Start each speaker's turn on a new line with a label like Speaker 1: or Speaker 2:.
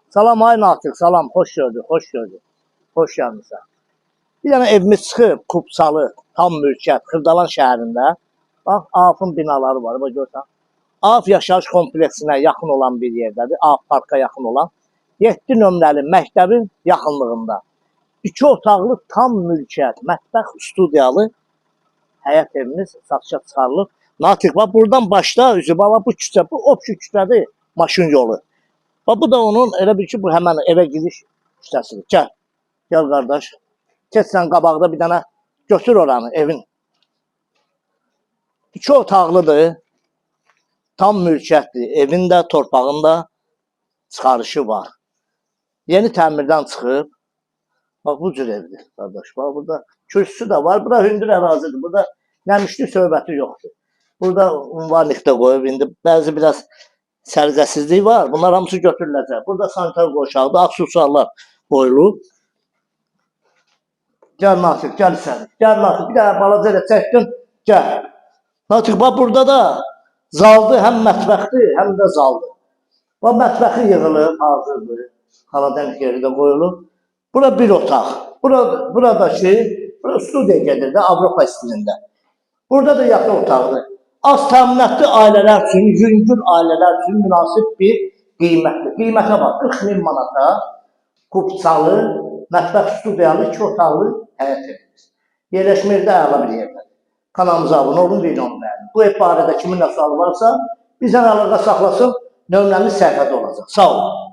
Speaker 1: Salam ay Natiq, salam, xoş gördük, xoş gördük. Xoş gəlmisən. Bir dənə evimiz çıxıb, Kupsalı, tam mülkiyyət, Xırdalan şəhərində. Bax, AF'ın binaları var, bax görsən. AF yaşayış kompleksinə yaxın olan bir yerdədir, AF parka yaxın olan. 7 nömrəli məktəbin yaxınlığında. 2 otaqlı tam mülkiyyət, mətbəx studiyalı həyət evimiz satışa çıxarılıb. Natiq, bax, buradan başda, üzü, bax, bu küçə, bu opşu küçədir, maşın yolu. Bax, bu da onun, elə bil ki, bu həmən evə giriş küçəsidir. Gəl, gəl qardaş. Keçsən qabaqda bir dənə götür oranı, evin. 2 otaqlıdır, tam mülkiyyətdir. Evin də, torpağın da çıxarışı var. Yeni təmirdən çıxıb. Bax, bu cür evdir, qardaş. Bax, burada kürsüsü də var. Bura hündür ərazidir. Burada nəmişlik söhbəti yoxdur. Burada unvarlıqda qoyub, indi bəzi biraz sərzəsizlik var. Bunlar hamısı götürüləcək. Burada sanitar qoşaqdır, aksesuarlar qoyulub. Gəl Natiq, gəl sən. Gəl Natiq, bir dənə balaca elə çəkdin, gəl. Natiq, bax, burada da zaldır, həm mətbəxdir, həm də zaldır. Bax, mətbəxi yığılıb, hazırdır. Xaladan yeri də qoyulub. Bura bir otaq. Buradakı, bura studiya gedir də, Avropa stilində. Burada da yataq otaqdır. Az təminatlı ailələr üçün, yüngül ailələr üçün münasib bir qiymətdir. Qiymətə bax, 40.000 manata Kupsalı, mətbəx studiyalı, 2 otaqlı həyət evimiz. Yerləşmirdə əla bir yerdə. Kanalımıza abunə olun, videonu beğenin. Bu ev barədə kimin nə sualı varsa bizdən əlaqə saxlasın, nömrəmiz səhifədə olacaq. Sağ olun.